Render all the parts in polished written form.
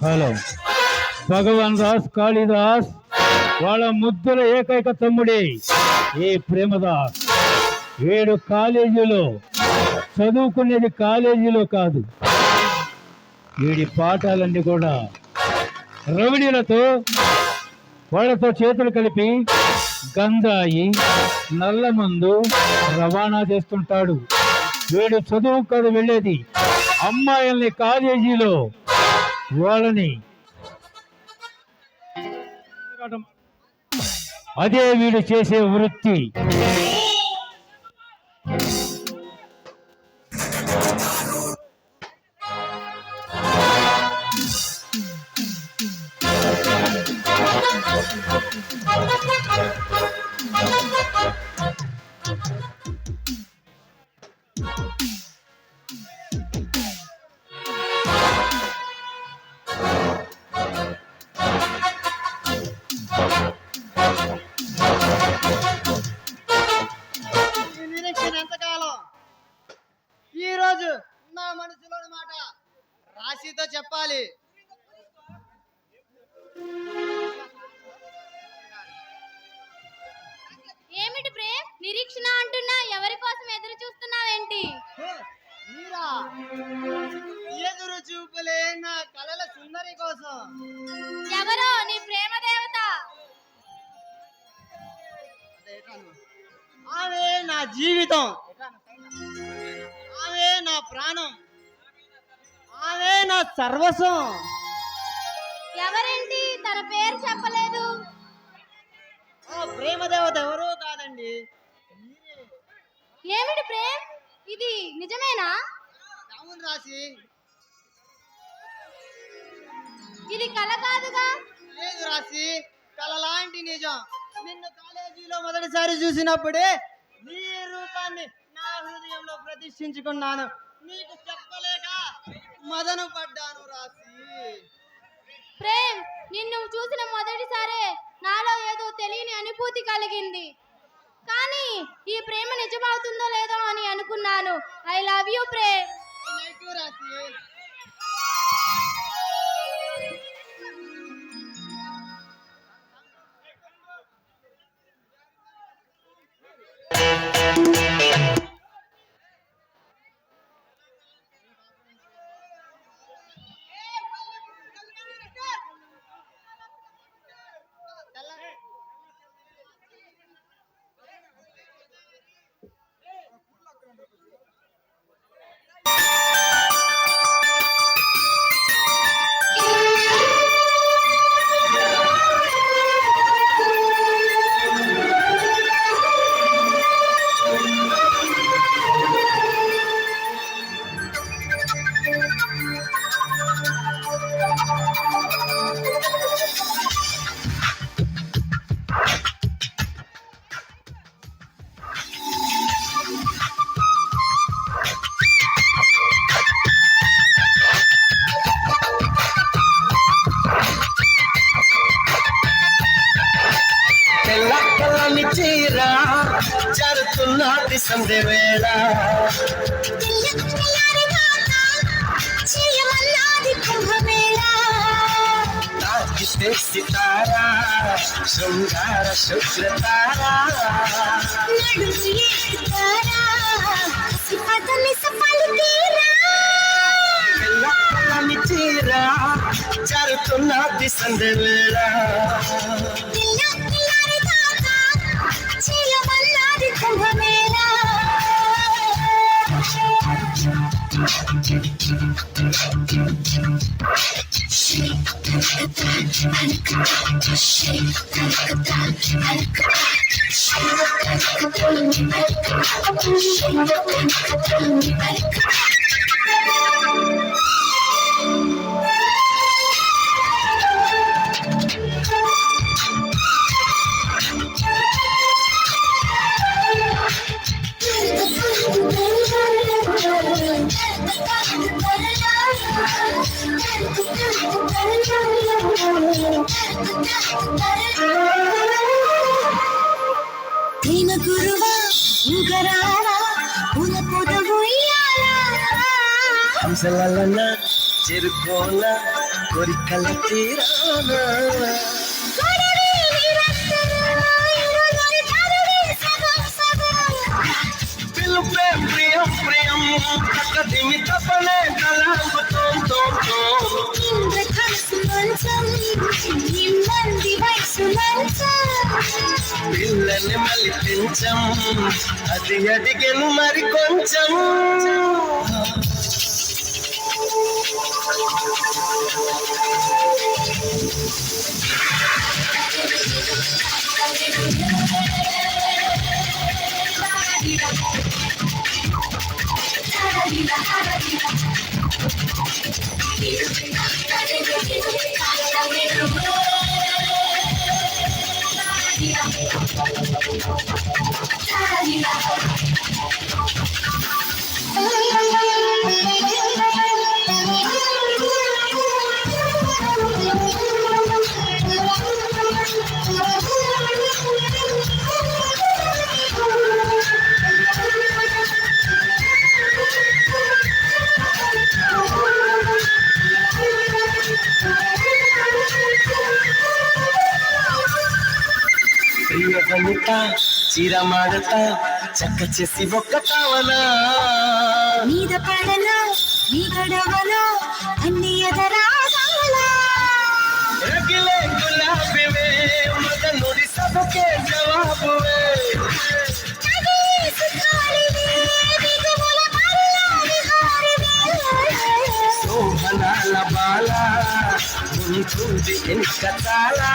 Hello భగవాన్ దాస్ కాళిదాస్ వాళ్ళ ముద్దుల ఏకైక తమ్ముడే ఈ ప్రేమదాస్. వీడు కాలేజీలో చదువుకునేది కాలేజీలో కాదు, వీడి పాఠాలన్నీ కూడా రౌడీలతో వాళ్ళతో చేతులు కలిపి గంజాయి నల్లమందు రవాణా చేస్తుంటాడు. వీడు చదువు కాదు వెళ్ళేది, అమ్మాయిల్ని కాలేజీలో వాళ్ళని అదే వీడు చేసే వృత్తి. ఈరోజు నా మనసులోని మాట రాశితో చెప్పాలి. ఏమిటి ప్రేమ్, నిరీక్షణ అంటున్నా? ఎవరి కోసం ఎదురు చూస్తున్నావేంటి? మీరా? ఎదురు చూపులే నా కలల సుందరి కోసం. ఎవరో నీ ప్రేమ దేవత? ఆమె నా జీవితం, ఆమె నా ప్రాణం, ఆమె నా సర్వస్వం. ఎవరేంటి? తన పేరు చెప్పలేదు. ఆ ప్రేమ దేవత ఎవరో కాదండి, ఏమిటి ప్రేమ్, ఇది నిజమేనా? అవును రాశి, ఇది కల కాదుగా. లేదు రాశి, కల లాంటి నిజం. నిన్ను కాలేజీలో మొదటిసారి చూసినప్పుడే నీ రూపాన్ని నా హృదయంలో ప్రతిష్ఠించుకున్నాను. నీకు చెప్పలేక మదన పడ్డాను రాశి. ప్రేమ్, నిన్ను చూసిన మొదటిసారే నాలో ఏదో తెలియని అనుభూతి కలిగింది. కానీ ఈ ప్రేమ నిజమవుతుందో లేదో అని అనుకున్నాను. I love you Prem. Rashi, చీరా జరుతున్నది సంధ్య వేళ, తాకితే సితారా శృంగార శుక్రతారా, పిల్లలని చీరా జరుతున్నది సంధ్య వేళ. ప్రేమ గురువా ఉగరారా పుల పొదవుయ్యాలా హంసలన చెరుకోన కోరికల తీరాన పిలుపే ప్రియం ప్రియం తక్కదిమి తపనే కలాంగుతో పిల్లని మళ్ళీ పెంచం అది అడిగను మరి కొంచెం ప్రియవనిత చీర మాడతా చక్క చేసి ఒక్క కావనా మీద పడలో నీ గడవలో అన్ని ఎదరాగాల రగిలే గులాబీవే మదనుడి సభకే జవాబువే శోభనాల బాల ఉంటుంది ఎంత చాలా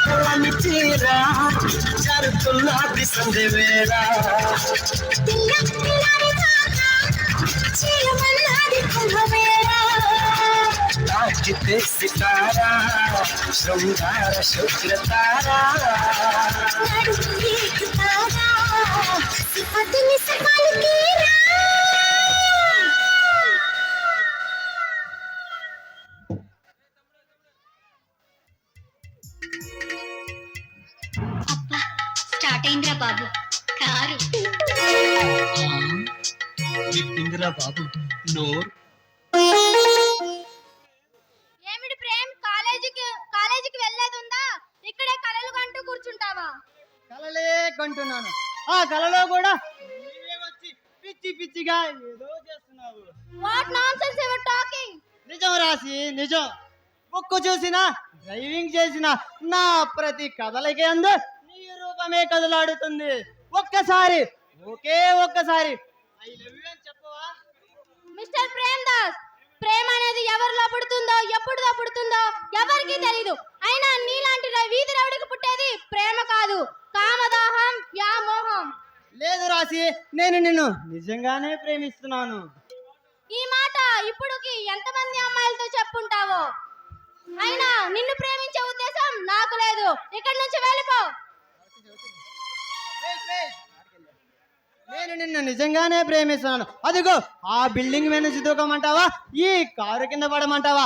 తెల్లని చీర జరుతున్నది సంధ్య వేళ తాకితే సితారా శృంగార శుక్రతారా స్టార్ట్ అయిందిరా బాబు కారు విప్పిందిరా బాబు నోర్ ఏమిటి ప్రేమ్ కాలేజీకి వెళ్ళేదుందా? ఇక్కడే కలలు కంటూ కూర్చుంటావా? కలలే కంటున్నాను. ఆ కలలో కూడా నీవే వచ్చి పిచ్చి పిచ్చిగా ఏదో చేస్తున్నావు. What nonsense you are talking? నిజం రాసి నిజం. బుక్కు చూసినా డ్రైవింగ్ చేసిన నా ప్రతి కదలిక అందు నీ రూపమే కదలాడుతుంది. ఒక్కసారి ఒక్కసారి ఐ లవ్ యు అని చెప్పవా? మిస్టర్ ప్రేమ్ దాస్, ప్రేమ అనేది ఎవరిలో పుడుతుందో ఎప్పుడుదో పుడుతుందో ఎవరికీ తెలీదు. అయినా నీలాంటి వీధి రౌడికి పుట్టేది ప్రేమ కాదు, కామదాహం, వ్యామోహం. లేదు రాసి, నేను నిన్ను నిజంగానే ప్రేమిస్తున్నాను. ఈ మాట ఇప్పుడుకి ఎంతమంది అమ్మాయిలతో చెప్పుంటావో. అయినా నిన్ను ప్రేమించే ఉద్దేశం నాకు లేదు. ఇక్కడి నుంచి వెళ్ళిపో. నేను నిన్ను నిజంగానే ప్రేమిస్తున్నాను. అదిగో ఆ బిల్డింగ్ మీద నుంచి దూకమంటావా, ఈ కారు కింద పడమంటావా,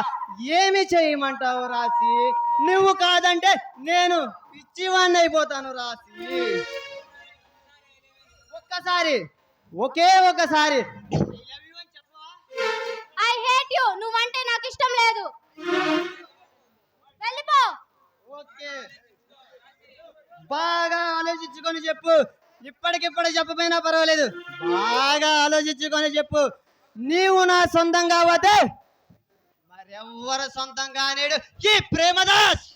ఏమి చేయమంటావు రాసి? నువ్వు కాదంటే నేను పిచ్చివాణ్ణి అయిపోతాను రాసి. ఒక్కసారి ఐ హేట్ యు. నువ్వంటే నాకు ఇష్టం లేదు. వెళ్ళిపో. ఓకే, బాగా ఆలోచించుకొని చెప్పు. ఇప్పటికిప్పుడు చెప్పపోయినా పర్వాలేదు, బాగా ఆలోచించుకొని చెప్పు. నీవు నా సొంతం కాకపోతే మరెవ్వరు సొంతం కానేడు ఈ ప్రేమదాస్.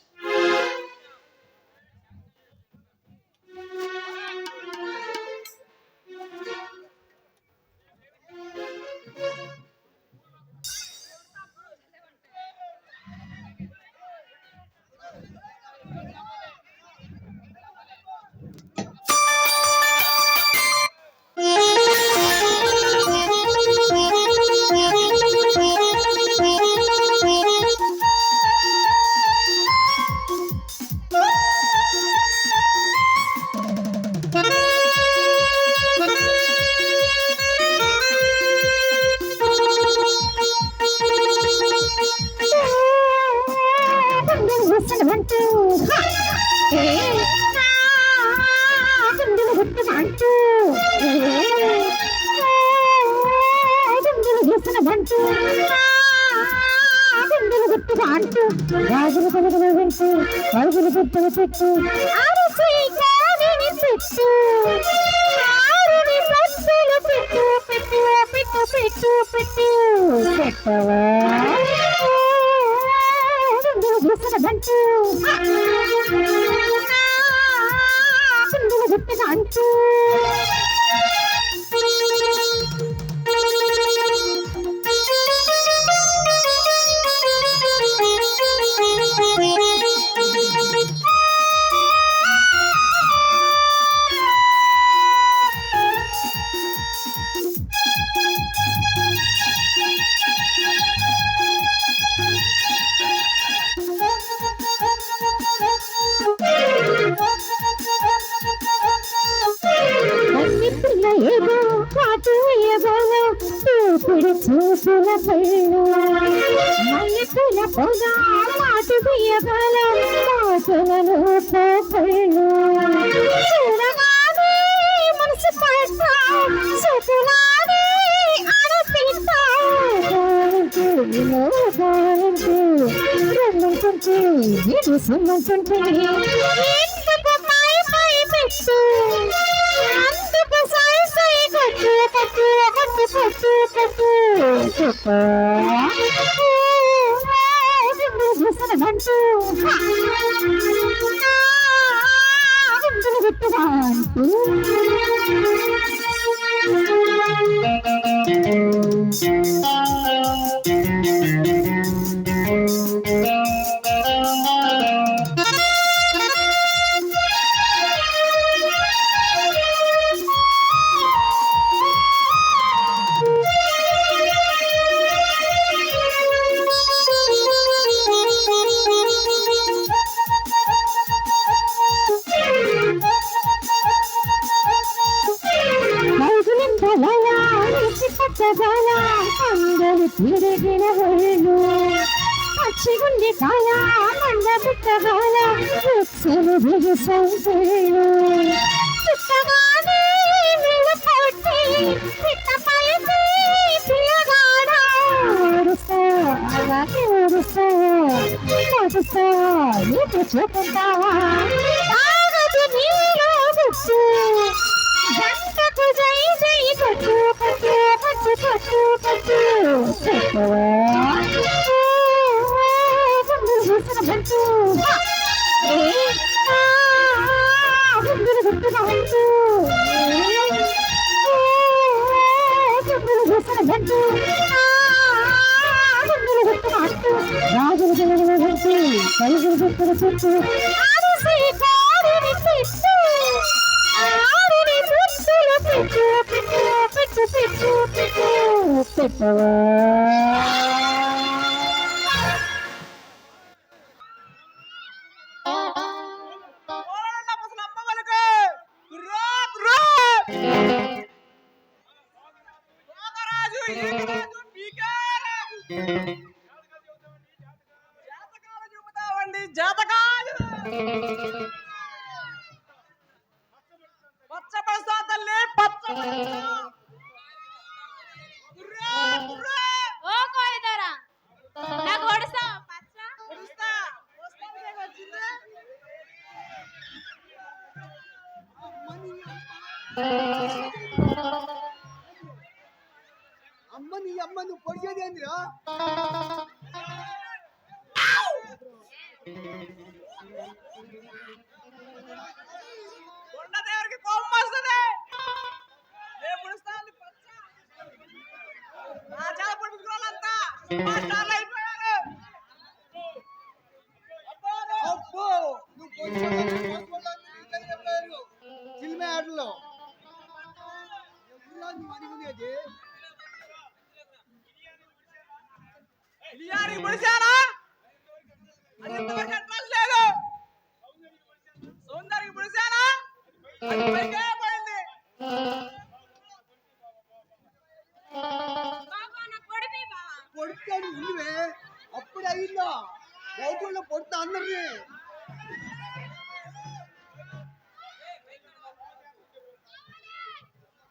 చూసిన బంటు గుండెలు గుట్టుగా అంటూ రాజులు కొడుకులు వింటూ పరుగులు గుట్టులు పెట్టు అరసి గాలిని పెట్టు ఆరుని పట్టులు పెట్టు పెట్టు పెట్టు పెట్టు పెట్టు పెట్టవా గుండెలు చూసిన బంటు గుండెలు గుట్టుగా అంటూ ఏదో పాటు ఏదోలో చూపుడు చూపుల పళ్ళు మల్లెపూల పొద మాటు బియ్యగాల మాటలలో పళ్ళు చూడగానే మనసు పడతా చూపులానే ఆడపిస్తా రమ్మంటుంటే ఇది సమ్మంటుంటే ఎందుకు పై పై పెట్టు అందుకు సాయి సాయి కట్టు కట్టు కట్టు కట్టు కట్టు చూసిన బంటు గుండెలు గుట్టుగా అంటూ అందరు తిరిగిన వాళ్ళు పచ్చిగుండి కాల మండ పుట్టగాల వృక్షలు బిగుసంతులు పుట్టగానే నీళ్ళు పట్టి పిట్టపైకి పిల్లగాడ ఊరుస్తా అలాగే ఊరుస్తా కొడుస్తా నీకు చూపుతావా తాగదు నీళ్ళు గుట్టు జంటకు జై జై కొట్టు కొట్టు కొట్టు కొట్టు కొట్టు కొట్టవా చూసిన బంటు గుండెలు గుట్టుగా అంటూ గుండెలు చూసిన బంటు గుండెలు గుట్టుగా అంటూ రాజులు గుండెలు గుంటూ పలుగులు గుట్టులు చుట్టూ ఆరుసి కారుని పెట్టు ఆరుని పుట్టులు పెట్టు పెట్టు పెట్టు పెట్టు పెట్టు పెట్టవా జాతకాలు పచ్చపడుస్తా తల్లి పచ్చ ఓ కోయిదరా నాకు ఒడిసా పచ్చ అమ్మ నీ అమ్మ నువ్వు పొడిచేది ఏందిరా కొండదేవరికి కోపం వస్తుంది చాలా పడుకున్నాళ్ళంతా అయిపోయారు అబ్బో నువ్వు సినిమా ఆటలో నువ్వు అనుకునేది బిర్యానీ పొడిచారా అది ఎంతవరకు అడ్రస్ లేదు సౌందర్యకి పొడిచారా అది పైకే పోయింది పొడిచాడు నువ్వే అప్పుడు అయిందా రైతుల్లో పొడుతా అందరినీ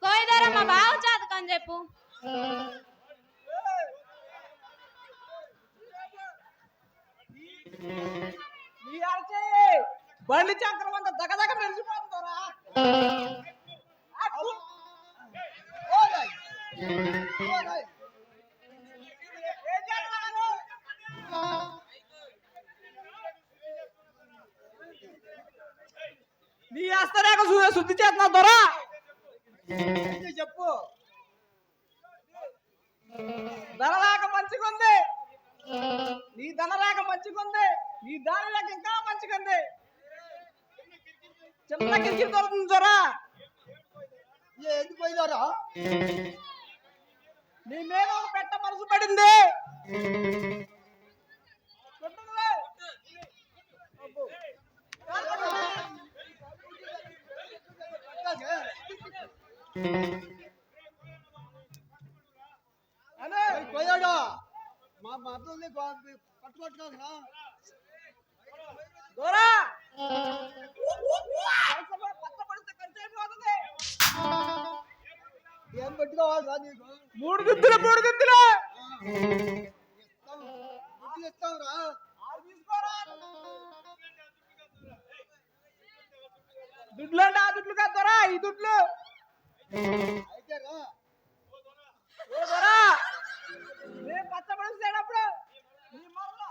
కోయిదరా మా బావ జాతకం చెప్పు నీ అరచే బండి చక్రం అంతా దగదగ మెరిసిపోతుందోరా. ఏం చేస్తున్నారు? నీ అస్తరేక శుద్ధి చేస్తున్నావు దొరా. చెప్పు. ధనరేఖ మంచిగుంది, నీ ధనరేఖ మంచిగుంది, నీ దాని రేఖ ఇంకా మంచిగుంది. చిన్న కిరికిరి దొరుకుతుంది దొరా. ఎందుకు పోయినారా? నీ మీద ఒక పెట్ట మనసు పడింది. కొట్టుకురా. అనే పోయాడా? మా మద్దతుల్ని పట్టుకొట్టుకోరా. దొరా పచ్చ పడితే ఖర్చు అయిపోతుంది. ఏం పెట్టుకోవాలా నీకు? మూడు గుద్దులు గుద్దులు ఇస్తావురా? ఆరు తీసుకోరా. దుడ్లు అంటే ఆ దుడ్లు కాదు దొరా, ఈ దుడ్లు. అయితే రా. ఓ దొరా, నేను పచ్చబడిస్తేటప్పుడు నీ మనలో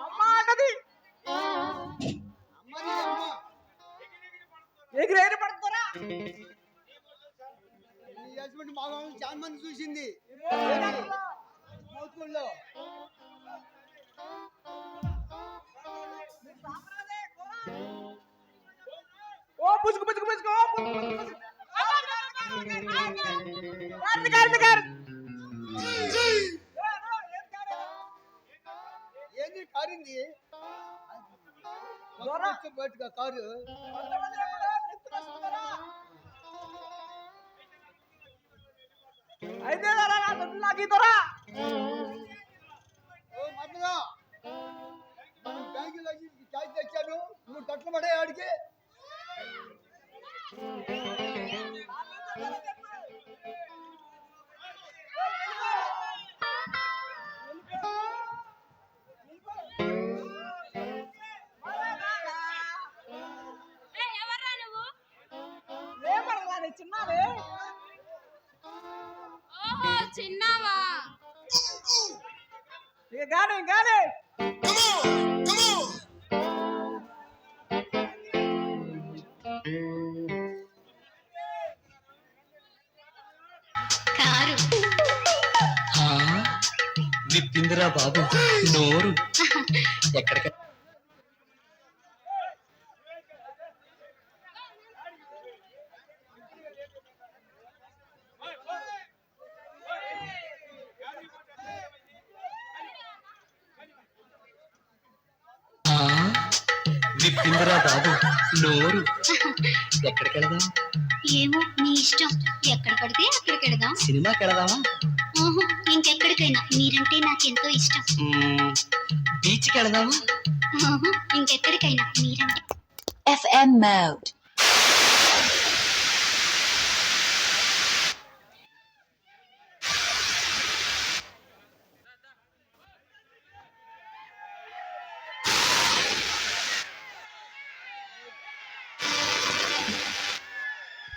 అమ్మ అంటది. అమ్మని అమ్మ. ఎగిరేరి పడుతురా. నీ హస్బెండ్ మా వాళ్ళు చాలా మంది చూసింది మౌత్కుల్లో. ఓ పుచ్చుకు పుచ్చుకు పుచ్చుకు ఏంది కారింది? బయటగా కారు. అయితే నాకు దొరా. ఓ మద్దగా బ్యాంకులో క్యాష్ తెచ్చాను, నువ్వు తట్లు పడే ఆడికి. చిన్నది చిన్నవా? ఇక గాని గాని కారు విప్పిందిరా బాబు నోరు. ఎక్కడికి విప్పిందిరా బాబు నోరు. ఎక్కడికి వెళదాం? ఏమో నీ ఇష్టం. ఎక్కడ పడితే అక్కడికి వెళదాం. సినిమాకి వెళదామా? ఇంకెక్కడికైనా. మీరంటే నాకెంతో ఇష్టం. బీచ్కి వెళదామా? ఇంకెక్కడికైనా. మీరంటే FM mode.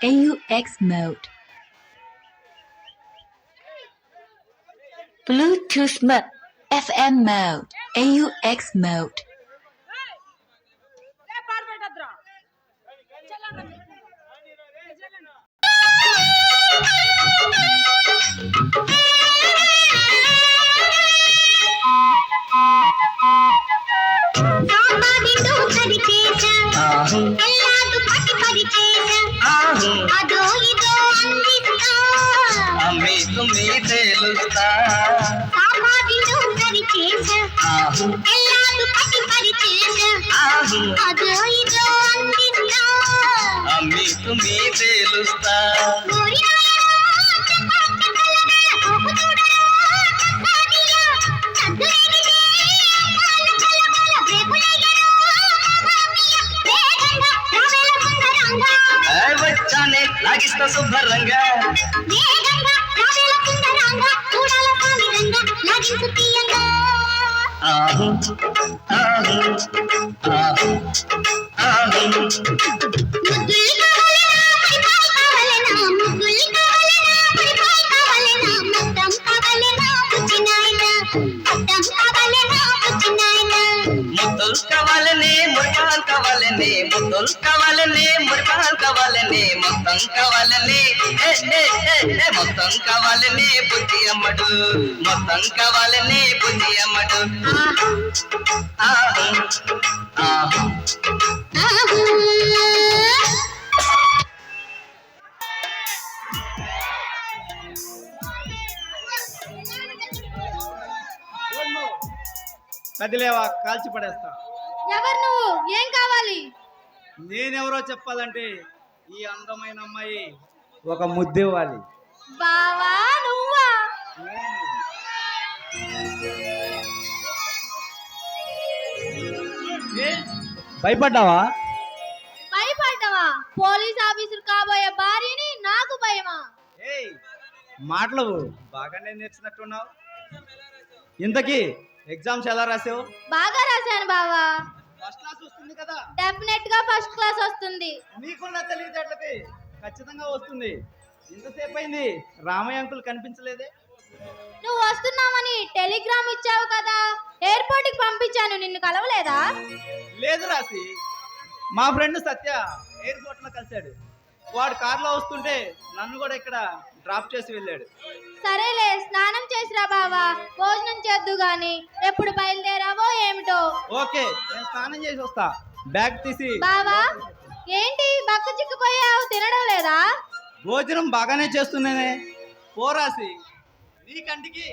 AUX mode. Bluetooth mode. FM mode. AUX mode. అమ్మే తుమ్మి తేలుస్తా అమ్మే తుమ్మి తేలుస్తా. వచ్చానే లాగిస్తా శుభ్రంగా చూడాల ఆహు ఆహు ఆహు ఆహు ముద్దులు కావాలనే మురకాలు కావాలనే ముద్దులు కావాలనే మురకాలు కావాలనే మొత్తం కావాలనే మొత్తం కావాలనే బుద్ధి అమ్మడు మొత్తం కావాలనే బుద్ధి అమ్మడు ఆహు ఆహు కదిలేవా కాల్చి పడేస్తా. ఎవరు నువ్వు? ఏం కావాలి? నేనెవరో చెప్పాలంటే ఈ అందమైన అమ్మాయి ఒక ముద్దివ్వాలి. బావా నువ్వా? ఏ? భయపడ్డావా? భయపడ్డావా? పోలీస్ ఆఫీసర్ కాబోయే భార్యని నాకు భయమా? ఏయ్ మాటలు బాగానే నేర్చినట్టున్నావు. ఇంతకీ ఎగ్జామ్స్ ఎలా రాసావు? బాగా రాశాను బావా. ఫస్ట్ క్లాస్ వస్తుంది కదా? డెఫినెట్ గా ఫస్ట్ క్లాస్ వస్తుంది. నీకున్న తెలివితేటలకి ఖచ్చితంగా వస్తుంది. ఇంతసేపు అయింది రామయ్య అంకుల్ కనిపించలేదే? నువ్వు వస్తున్నావని టెలిగ్రామ్ ఇచ్చావు కదా, ఎయిర్పోర్ట్ కి పంపించాను. నిన్ను కలవలేదా? లేదు రాసి, మా ఫ్రెండ్ సత్య ఎయిర్పోర్ట్ లో కలిశాడు. వాడు కార్లో వస్తుంటే నన్ను కూడా ఇక్కడ డ్రాప్ చేసి వెళ్ళాడు. సరేలే, స్నానం చేసిరా బావా, భోజనం చేద్దు గాని. ఎప్పుడు బయలుదేరావో ఏమిటో. ఓకే, నేను స్నానం చేసి వస్తా. బ్యాగ్ తీసి. బావా ఏంటి బక్క చిక్కిపోయావు? తినడం లేదా? భోజనం బాగానే చేస్తున్నానే. పోరాసి, నీ కంటికి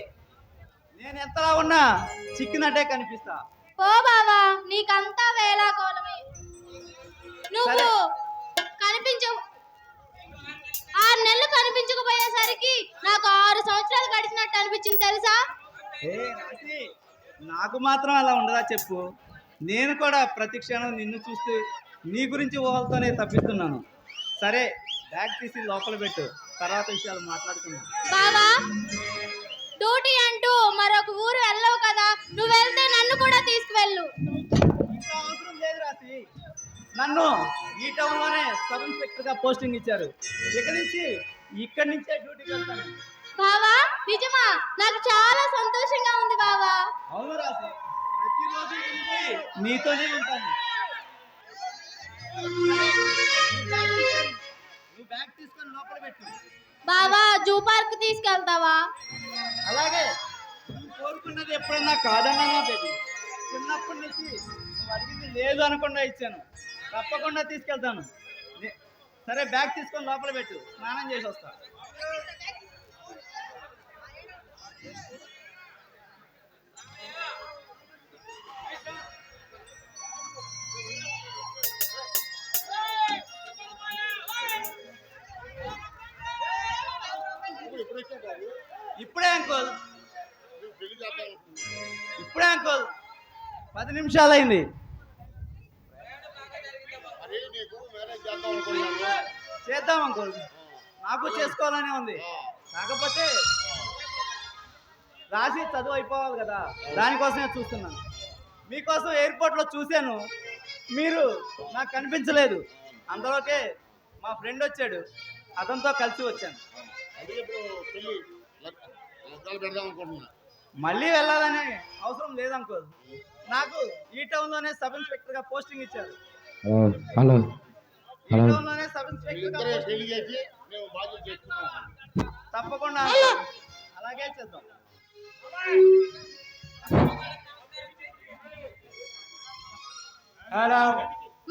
నేను ఎంతలా ఉన్నా చిక్కినట్టే కనిపిస్తా. పో బావా, నీకంతా వేళాకోళమే. నువ్వు సరే. కనిపించవు. 6 నెలలు కనిపించకపోయేసరికి నాకు 6 సంవత్సరాలు గడిచినట్టు అనిపించింది తెలుసా? ఏ రాసి, నాకు మాత్రం అలా ఉండదా చెప్పు. నేను కూడా ప్రతి క్షణం నిన్ను చూస్తూ నీ గురించి ఊహలతోనే తప్పిస్తున్నాను. సరే, బ్యాగ్ తీసి లోపల పెట్టు, తర్వాత విషయాలు మాట్లాడుకుందాం. బావా డ్యూటీ అంటూ మరొక ఊరు వెళ్ళవు కదా, నువ్వు వెళ్తే నన్ను కూడా తీసుకువెళ్ళు. ఇంకా అవసరం లేదు రాసి, నన్ను ఈ టౌన్ లోనే సబ్ ఇన్స్పెక్టర్ గా పోస్టింగ్ ఇచ్చారు. ఇక్కడి నుంచే డ్యూటీకి వెళ్తాను. బావా నిజమా? నాకు చాలా సంతోషంగా ఉంది బావా. అవును రాసి, ప్రతిరోజు ఇంటికి నీతోనే ఉంటాను. నువ్వు బ్యాగ్ తీసుకొని లోపల పెట్టు. బావా జూ పార్క్ తీసుకెళ్తావా? అలాగే, నువ్వు కోరుకున్నది ఎప్పుడన్నా కాదన్నా బేబీ. చిన్నప్పటి నుంచి నువ్వు అడిగింది లేదు అనకుండా ఇచ్చాను. తప్పకుండా తీసుకెళ్తాను. సరే, బ్యాగ్ తీసుకొని లోపల పెట్టు, స్నానం చేసి వస్తా. ఇప్పుడే అంకుల్, ఇప్పుడే అంకుల్, 10 నిమిషాలు అయింది. చేద్దాం అంకుల్, నాకు చేసుకోవాలనే ఉంది. కాకపోతే రాసి చదువు అయిపోవాలి కదా, దానికోసమే చూస్తున్నాను. మీకోసం ఎయిర్పోర్ట్ లో చూశాను, మీరు నాకు కనిపించలేదు. అందులోకే మా ఫ్రెండ్ వచ్చాడు, అతనితో కలిసి వచ్చాను. మళ్ళీ వెళ్ళాలనే అవసరం లేదు అంకుల్. నాకు ఈ టౌన్ లోనే సబ్ ఇన్స్పెక్టర్ గా పోస్టింగ్ ఇచ్చారు. హలో ఈ టౌన్ లోనే సబ్ ఇన్స్పెక్టర్ గా తప్పకుండా అలాగే చేద్దాం. హలో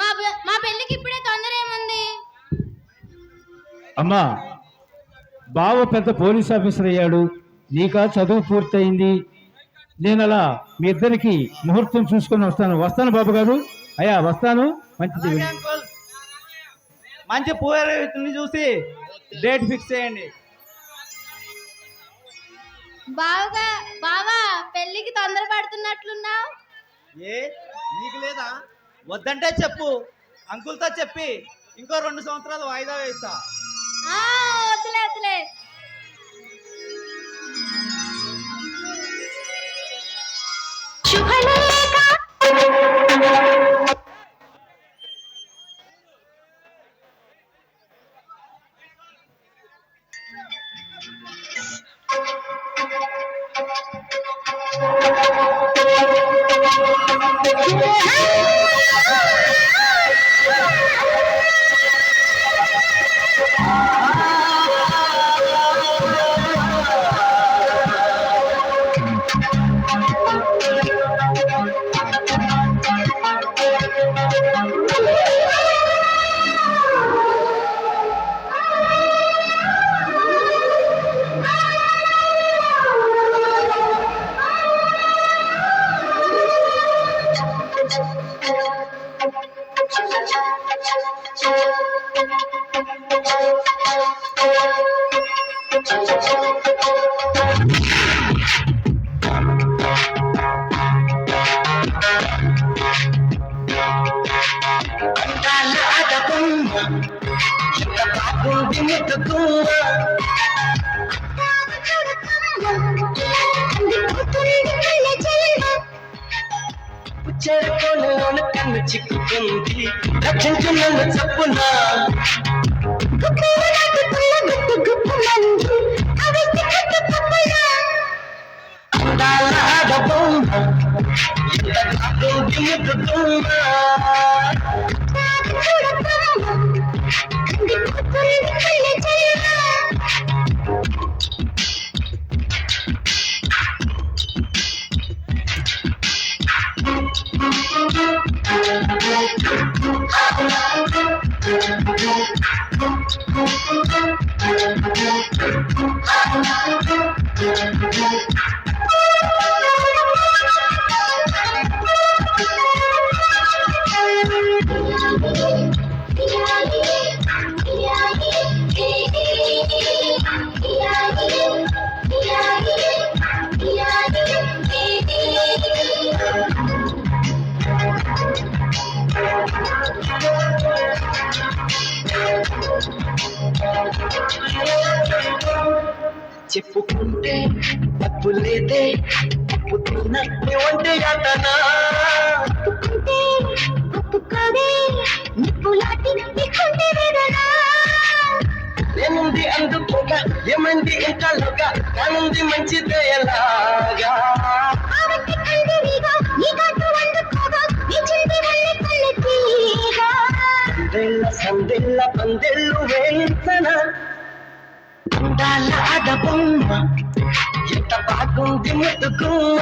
మా పెళ్ళికి ఇప్పుడే తొందర ఏముంది? అమ్మా, బావ పెద్ద పోలీస్ ఆఫీసర్ అయ్యాడు, నీకా చదువు పూర్తయింది. నేను అలా మీ ఇద్దరికి ముహూర్తం చూసుకొని వస్తాను బాబు గారు. అయ్యా వస్తాను. మంచిది. అలాగే అంకుల్, మంచి పూర్వీకుని చూసి డేట్ ఫిక్స్ చేయండి. బావా పెళ్ళికి తొందర పడుతున్నట్లున్నావు. ఏ నీకు లేదా? వద్దంటే చెప్పు, అంకుల్తో చెప్పి ఇంకో 2 సంవత్సరాలు వాయిదా వేస్తా. వద్దులే. శుభ చెరుకోలోని కన్ను చిక్కుకుంది రక్షించు నన్ను చప్పునా అందాల ఆడబొమ్మ ఎంత కాకుంది ముద్దుతున్నా చెప్పుకుంటే తప్పు లేదే పుట్టిన ఒంటి అతనా నేనుంది అందుకోగా ఏమంది ఇంతలోగా కానుంది మంచిదే ఎలాగా సందెల్ల పందెళ్ళు వేయించనా అందాల ఆడబొమ్మ ఎంత బాగుంది ముద్దుగుమ్మ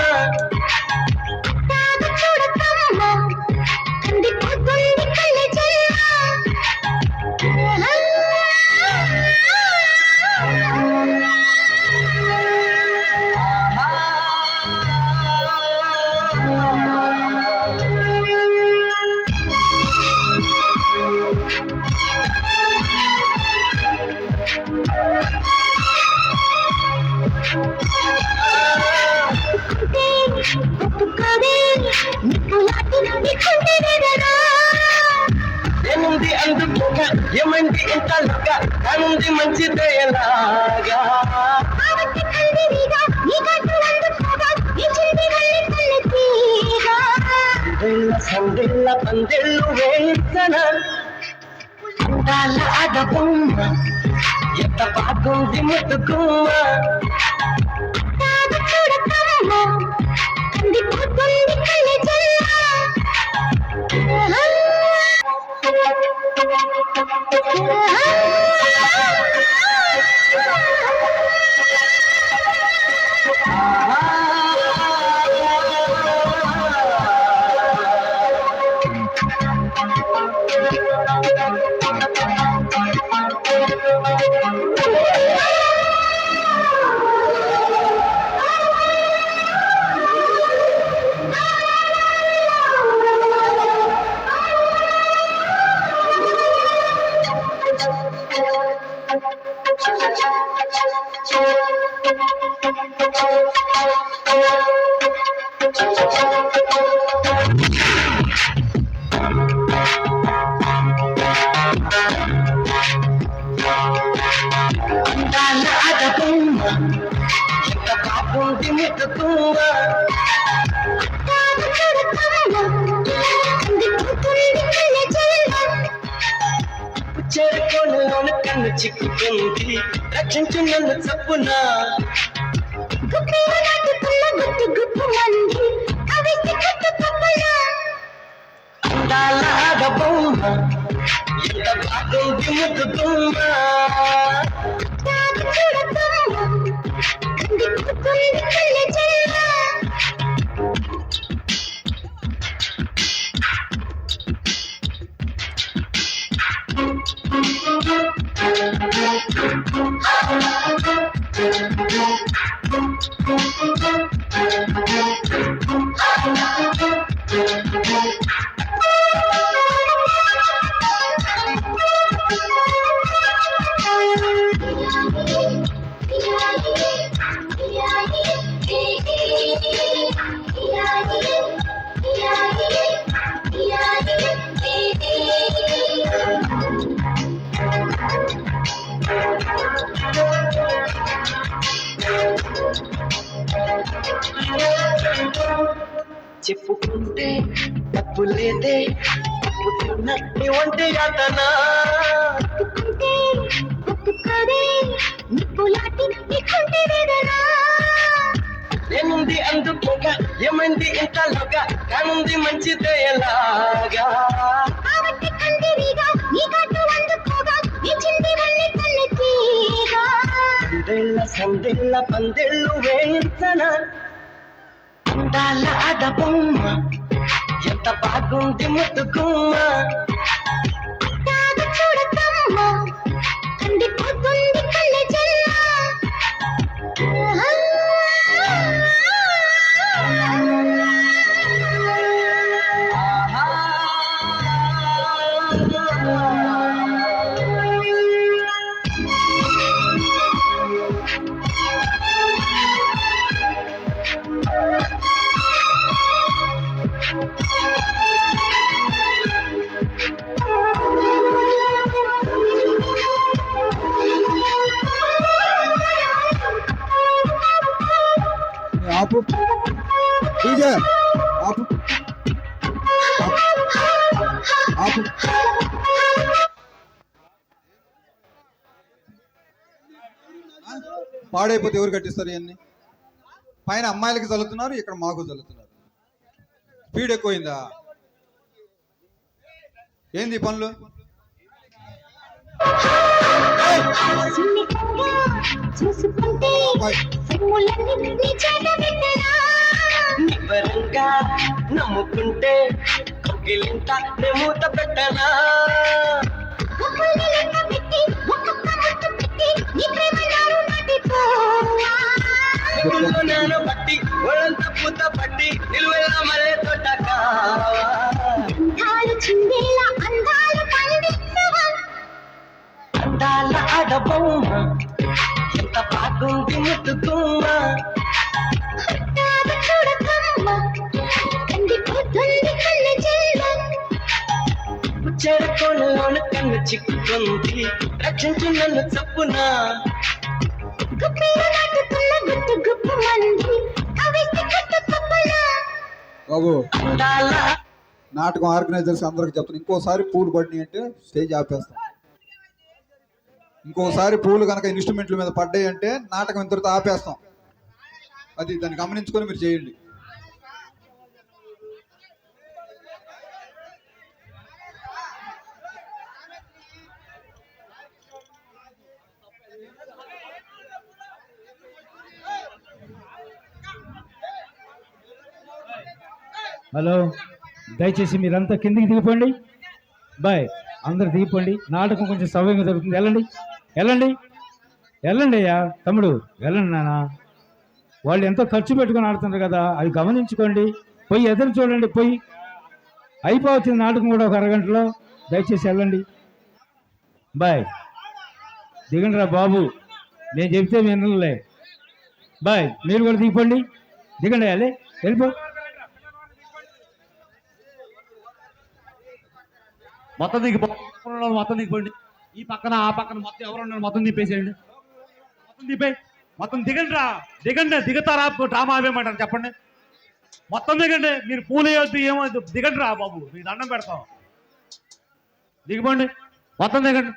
ఏముంది అందుకోగా ఏమంది ఇంతలోగా కానుంది మంచిదే ఎలాగా సందెల్ల పందెళ్ళు వేయించనా అందాల ఆడబొమ్మ ఎంత బాగుంది ముద్దుగుమ్మ చెరుకోలోని కన్ను చిక్కుకుంది రక్షించు నన్ను చప్పునా చెప్పుకుంటే తప్పు లేదే, తప్పుతున్నట్టు ఒంటి యాతనా. ఏముంది అందుకోగా, ఏమంది ఇంతలోగా, కానుంది మంచిదే ఎలాగా. సందేళ్ళ పందేళ్ళు వేయించనా, అందాల ఆడబొమ్మ ఎంత బాగుంది ముద్దుగుమ్మ. ఆపు డీజే ఆపు ఆపు. పాడైపోతే ఎవరు కట్టిస్తారు ఇవన్నీ? పైన అమ్మాయిలకి చల్లుతున్నారు, ఇక్కడ మాకు చల్లుతున్నారు. స్పీడ్ ఎక్కువైందా? ఏంది ఈ పనులు? నిబ్బరంగా నమ్ముకుంటే కొగిలింత మూత పెట్టనా. నాను బట్టి ఒళ్ళంతా పూత పట్టి నిలువెలా మళ్ళీ తోట కావా. అందాల ఆడబొమ్మ ఎంత బాగుంది ముద్దుగుమ్మ. చెరకోణలోన కన్ను చిక్కుకుంది, రక్షించు నన్ను చప్పునా. బాబు, అందాల నాటకం ఆర్గనైజర్స్ అందరికి చెప్తాను, ఇంకోసారి పూలు పడినాయి అంటే స్టేజ్ ఆపేస్తాం. ఇంకోసారి పూలు కనుక ఇన్స్ట్రుమెంట్ల మీద పడ్డాయి అంటే నాటకం ఇంతటితో ఆపేస్తాం. అది దాన్ని గమనించుకొని మీరు చేయండి. హలో, దయచేసి మీరంతా కిందికి దిగిపోండి. బాయ్, అందరు దిగిపోండి. నాటకం కొంచెం సవ్యంగా జరుగుతుంది. వెళ్ళండి వెళ్ళండి వెళ్ళండి అయ్యా, తమ్ముడు వెళ్ళండి నాన్న. వాళ్ళు ఎంతో ఖర్చు పెట్టుకొని ఆడుతున్నారు కదా, అది గమనించుకోండి. పోయి ఎదురు చూడండి. పోయి అయిపోతుంది నాటకం కూడా ఒక అరగంటలో. దయచేసి వెళ్ళండి. బాయ్, దిగండి రా బాబు, నేను చెప్తే వినలే. బాయ్, మీరు కూడా దిగిపోండి. దిగండి అలే, వెళ్ళిపో. మొత్తం మొత్తం దిగిపోండి. ఈ పక్కన ఆ పక్కన మొత్తం ఎవరు ఉన్నారు మొత్తం దింపేసేయండి. మొత్తం దింపేయి. మొత్తం దిగండి రా, దిగండి. దిగుతారా డ్రామా ఆపేయమంటారు చెప్పండి. మొత్తం దిగండి. మీరు పూలు వేయొద్దు, ఏమో దిగండి రా బాబు, మీకు దండం పెడతాం. దిగిపోండి, మొత్తం దిగండి.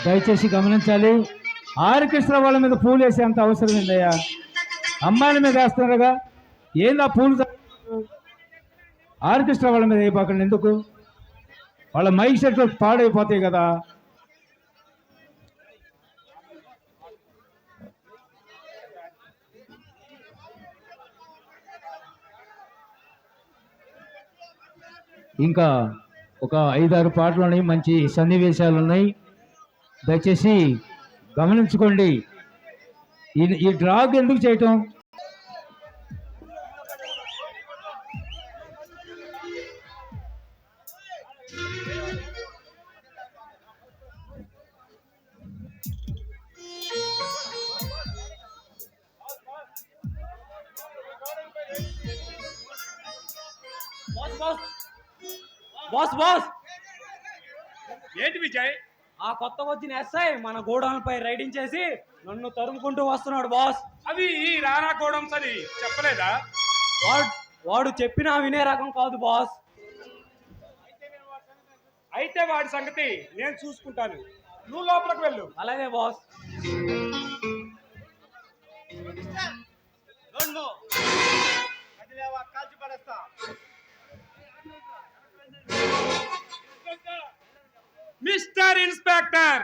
దయచేసి గమనించాలి, ఆర్కెస్ట్రా వాళ్ళ మీద పూలు వేసేంత అవసరం ఉందయ్యా. అమ్మాయిల మీద వేస్తున్నారుగా, ఏందా పూలు ఆర్కెస్ట్రా వాళ్ళ మీద అయిపోకండి ఎందుకు? వాళ్ళ మైక్ సెట్లు పాడైపోతాయి కదా. ఇంకా ఒక 5-6 పాటలు ఉన్నాయి, మంచి సన్నివేశాలు ఉన్నాయి, దయచేసి గమనించుకోండి. ఈ డ్రాగ్ ఎందుకు చేయటం? బాస్ బాస్ ఏంటి విజయ్? ఆ కొత్త వచ్చిన ఎస్ఐ మన గోడౌన్ పై రైడింగ్ చేసి నన్ను తరుముకుంటూ వస్తున్నాడు బాస్. అవి ఈ రానా గోడౌన్స్ అని చెప్పలేదా? వాడు చెప్పినా వినే రకం కాదు బాస్. అయితే వాడి సంగతి నేను చూసుకుంటాను, నువ్వు లోపలికి వెళ్ళు. అలాగే బాస్. కాల్చి పడేస్తా. మిస్టర్ ఇన్స్పెక్టర్,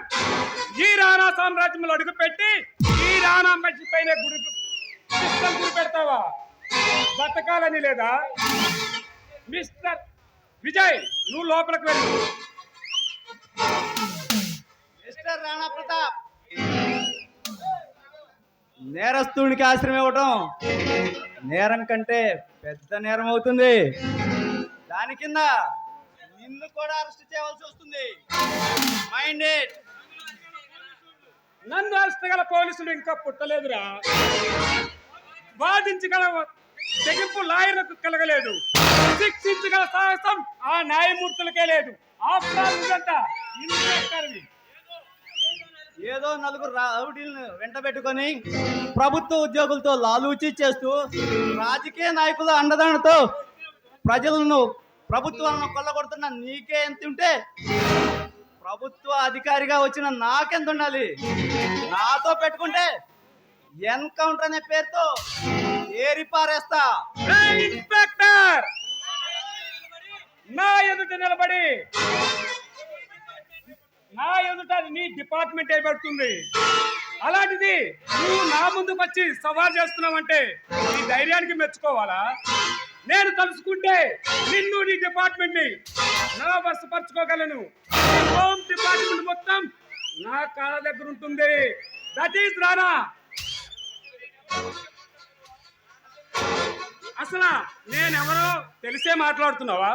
ఈ రానా సామ్రాజ్యంలో అడుగుపెట్టి ఈ రానా మధ్య పైన గురి పెడతావా? బతకాలని లేదా? మిస్టర్ విజయ్, నువ్వు లోపలికి వెళ్ళు. మిస్టర్ రాణా ప్రతాప్, నేరస్తుడికి ఆశ్రయం ఇవ్వటం నేరం కంటే పెద్ద నేరం అవుతుంది. దాని కింద నిన్ను కూడా అరెస్ట్ చేయవలసి వస్తుంది. Mind it. నన్ను అరెస్ట్ గల పోలీసులు ఇంకా పుట్టలేదురా. వాదించగల తెగింపు లాయర్లకు కలగలేదు. శిక్షించగల సాహసం ఆ న్యాయమూర్తులకే లేదు. ఏదో నలుగురు రౌడీలను వెంట పెట్టుకొని ప్రభుత్వ ఉద్యోగులతో లాలూచీ చేస్తూ రాజకీయ నాయకుల అండదండతో ప్రజలను ప్రభుత్వాలను కొల్లగొడుతున్న నీకే ఎంత ఉంటే ప్రభుత్వ అధికారిగా వచ్చిన నాకెంత ఉండాలి? నాతో పెట్టుకుంటే ఎన్కౌంటర్ అనే పేరుతో ఏరి పారేస్తా. ఇన్స్పెక్టర్, నా ఎదుట నిలబడి నా ఎదుట నీ డిపార్ట్మెంట్ అయిపడుతుంది. అలాంటిది నువ్వు నా ముందుకు వచ్చి సవాల్ చేస్తున్నావంటే నీ ధైర్యానికి మెచ్చుకోవాలా? నేను తలుసుకుంటే నిన్ను నీ డిపార్ట్మెంట్ ని నా వశపరచుకోగలను. హోమ్ డిపార్ట్మెంట్ మొత్తం నా కాళ్ళ దగ్గర ఉంటుంది. దట్ ఈస్ రానా. అసలు నేనెవరో తెలిసే మాట్లాడుతున్నావా?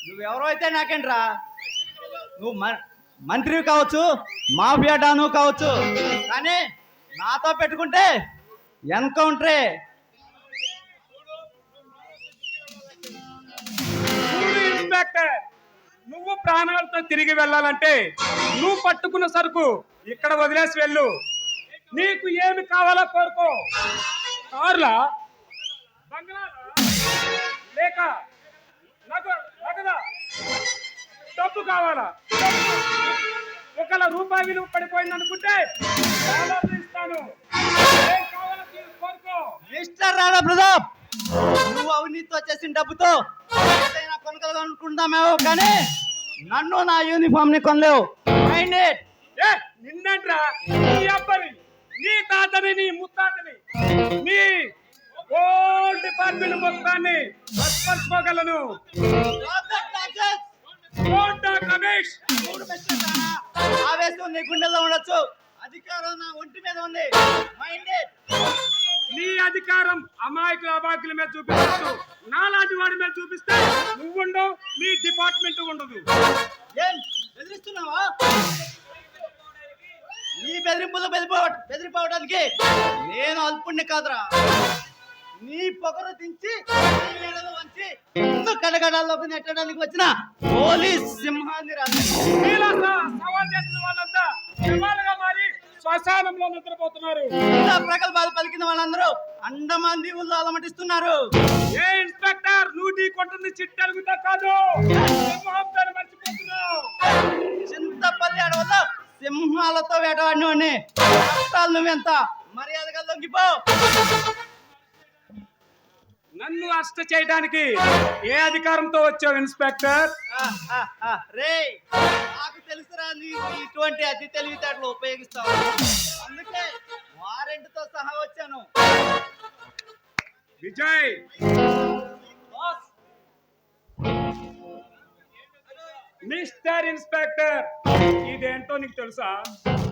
నువ్వెవరో అయితే నాకేంట్రా? నువ్వు మంత్రివి కావచ్చు, మాఫియా డాను కావచ్చు, కానీ నాతో పెట్టుకుంటే ఎన్కౌంటరే. ఇన్స్పెక్టర్, నువ్వు ప్రాణాలతో తిరిగి వెళ్ళాలంటే నువ్వు పట్టుకున్న సరుకు ఇక్కడ వదిలేసి వెళ్ళు. నీకు ఏమి కావాలో కోరుకో. కార్లా, బంగ్లాలా, లేక నగదా, డబ్బు కావాలా? ₹1 విలువ పడిపోయింది అనుకుంటే ఇస్తాను. ఏం కావాలో కోరుకో. మిస్టర్ రాణా ప్రతాప్, నువ్వు అవినీతితో చేసిన డబ్బుతో ఏదైనా కొనగలనుకుంటామేమో, కానీ నన్ను నా యూనిఫామ్ ని కొనలేవు. Mind it. నిన్నంట్రా, నీ అబ్బని, నీ తాతని, నీ ముత్తాతని, నీ హోల్ డిపార్ట్మెంట్ మొత్తాన్ని వశపరచుకోగలను. ఆవేశం నీ గుండెల్లో ఉండొచ్చు, అధికారం నా ఒంటి మీద ఉంది. Mind it. నీ అధికారం అమాయకుల అబాయకుల మీద చూపించు. నాలాంటి వాడి మీద చూపిస్తే నువ్వుండవు, నీ డిపార్ట్మెంట్ ఉండదు. ఏం బెదిరిస్తున్నావా? నీ బెదిరింపులు బెదిరిపోవడానికి నేను అల్పుణ్ణి కాదురా. నీ పొగరు దించి వంచి కడగడాల్లోకి నెట్టడానికి వచ్చిన పోలీస్ సింహాన్ని సవాల్ చేసిన వాళ్ళంతా శవాలుగా మారి శ్మశానంలో నిద్రపోతున్నారు. ఇలా ప్రగల్భాలు పలికిన వాళ్ళందరూ అండమాన్ దీవుల్లో అలమటిస్తున్నారు. ఏ ఇన్స్పెక్టర్, నువ్వు నీ కొంటుంది చిట్టరుగుతా కాదు, సింహాంతాన్ని మర్చిపోతున్నావు. చింతపల్లి అడవుల్లో సింహాలతో వేటవాడిని కష్టాలు నువ్వెంత మర్యాదగా లొంగిపో. నన్ను అరెస్ట్ చేయడానికి ఏ అధికారంతో వచ్చావు ఇన్స్పెక్టర్? రే, నాకు తెలుసురా నీవు ఇటువంటి అతి తెలివితేటలు ఉపయోగిస్తావు. అందుకే వారెంట్తో సహా వచ్చాను. విజయ్, బాస్, మిస్టర్ ఇన్స్పెక్టర్, ఇదేంటో నీకు తెలుసా?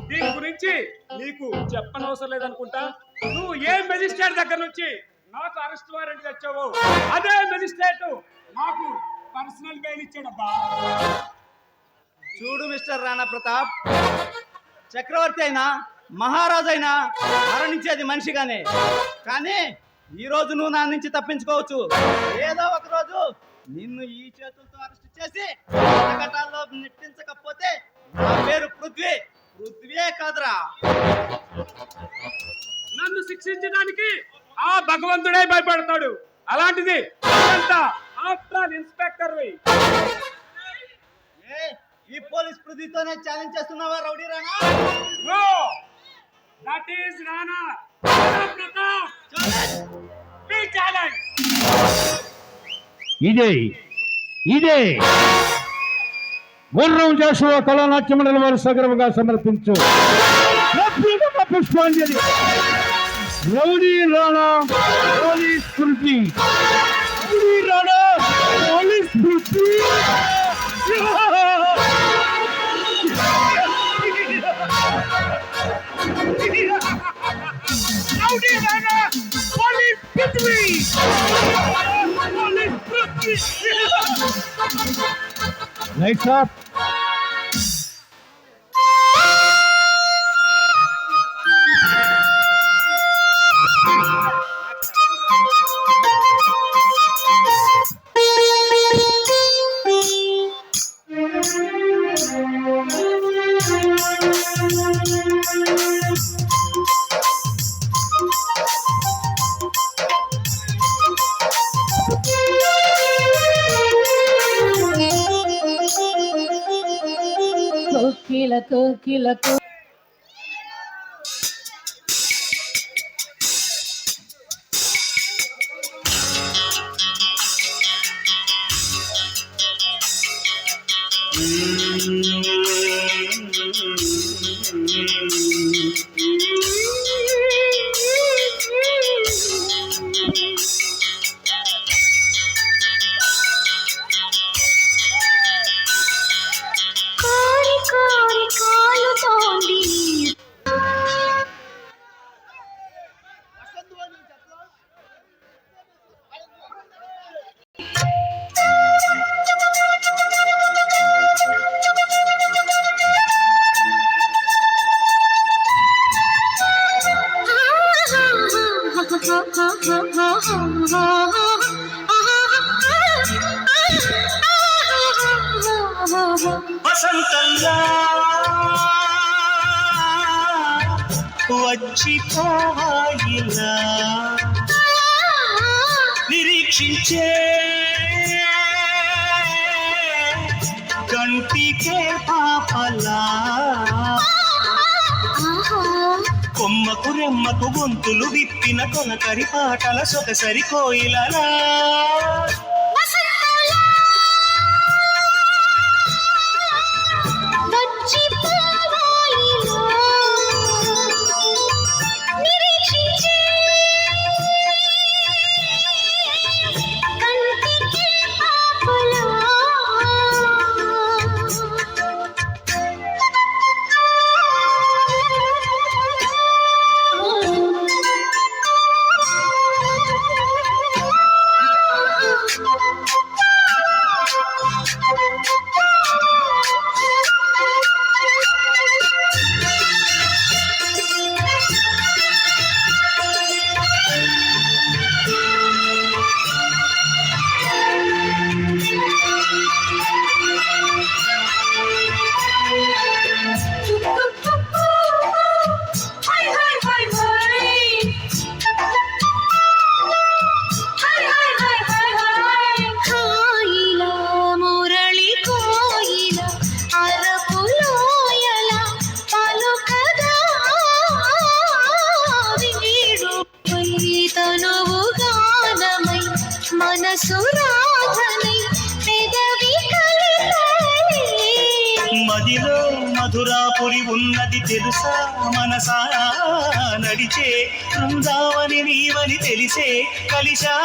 దీని గురించి నీకు చెప్పనవసరం లేదనుకుంటా. నువ్వు ఏ మెజిస్ట్రేట్ దగ్గర నుంచి నాకు అరెస్ట్ వారెంట్ తెచ్చావు, అదే మెజిస్ట్రేట్ నాకు పర్సనల్ బెయిల్ ఇచ్చాడబ్బా. చూడు మిస్టర్ రాణా ప్రతాప్, చక్రవర్తి అయినా మహారాజు అయినా మరణించేది మనిషిగానే. కానీ ఈ రోజు నువ్వు నా నుంచి తప్పించుకోవచ్చు. ఏదో ఒక రోజు నిన్ను ఈ చేతులతో అరెస్ట్ చేసి ఘటాల్లో నెట్టించకపోతే నా పేరు పృథ్వీయే కాదురా. నన్ను శిక్షించడానికి ఆ భగవంతుడే భయపడతాడు. అలాంటిది ఆఫ్టర్ ఇన్స్పెక్టర్ ఈ పోలీస్ పృథ్వీతోనే ఛాలెంజ్ చేస్తున్నావా rowdy Rana? No, that is Rana Pratap. మీ ఛాలెంజ్ ఇదే గుర్రం జాషువా కళానాట్య మండలి వారు సగర్వంగా సమర్పించు పుష్పాంజలి. Rowdy Rana police Prithvi. Rowdy Rana police Prithvi. Rowdy Rana police Prithvi. Police Prithvi. Lights off. కోకిలకు వసంతంగా వచ్చిపోయిలా నిరీక్షించే కంటికే పాపలా కొమ్మకు రెమ్మకు గొంతులు విప్పిన కొనకరి పాటల సొగసరి కోయిలలా పురి ఉన్నది తెలుసా మనసా నడిచే బృందావని నీవని తెలిసే కలిసా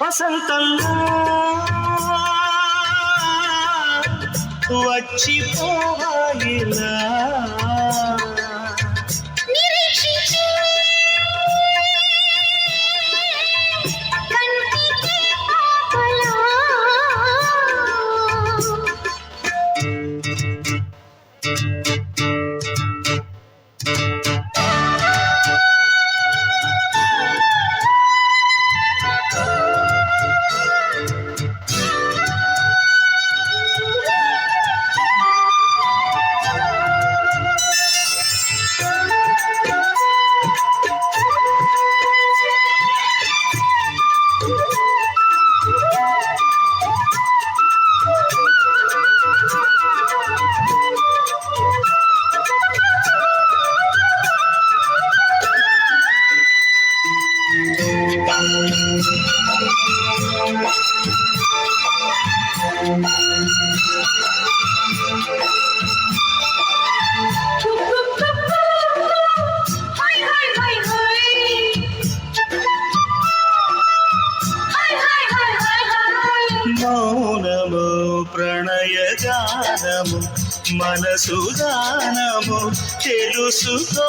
వసంతంలో వచ్చిపోవాలిలా మౌనము ప్రణయ గానము మనసు గానము తెలుసుకో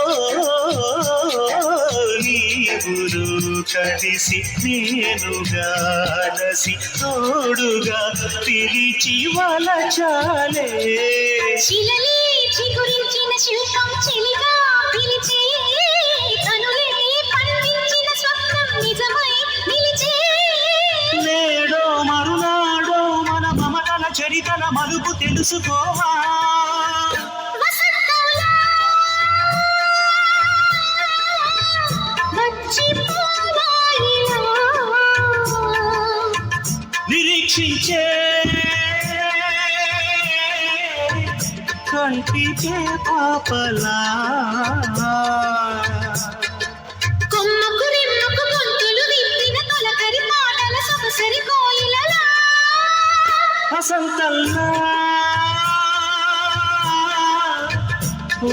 నీవురు కలిసి నేనుగా నసి తోడుగా పిలిచి వలచాలే శిలలే చిగురించిన శిల్పం చెలిగా పిలిచే కనులే పండించిన స్వప్నం నిజమై నిలిచే నేడో మరునాడో మన మమతల చరితల మలుపు తెలుసుకోవా వసంతంలో వచ్చిపోవాలిలా నిరీక్షించే కంటికే పాపలా కొమ్మకు రెమ్మకు గొంతులు విప్పిన తొలకరి పాటల సొగసరి కోయిలలా వసంతల్లా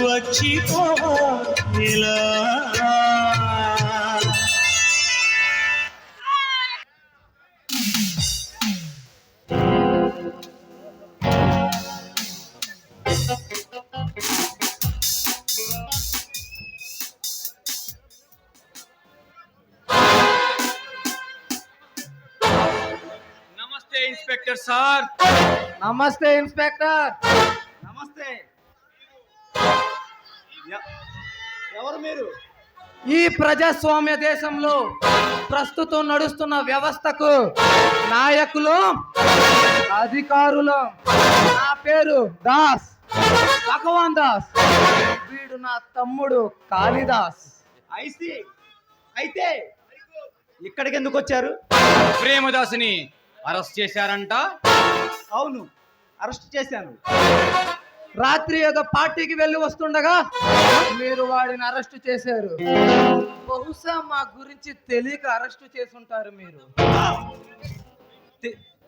వచ్చిపోయిలా నమస్తే ఇన్స్పెక్టర్ సార్. నమస్తే ఇన్స్పెక్టర్. నమస్తే. ఎవరు మీరు? ఈ ప్రజాస్వామ్య దేశంలో ప్రస్తుతం నడుస్తున్న వ్యవస్థకు నాయకులు అధికారులు. నా పేరు దాస్, భగవాన్ దాస్. వీడు నా తమ్ముడు కాళిదాస్. ఐసి. అయితే ఇక్కడికి ఎందుకు వచ్చారు? ప్రేమదాసుని అరెస్ట్ చేశారంట. అవును, అరెస్ట్ చేశాను. రాత్రి ఏదో పార్టీకి వెళ్ళి వస్తుండగా మీరు వాడిని అరెస్ట్ చేశారు. బహుశా మా గురించి తెలియక అరెస్ట్ చేసుంటారు మీరు.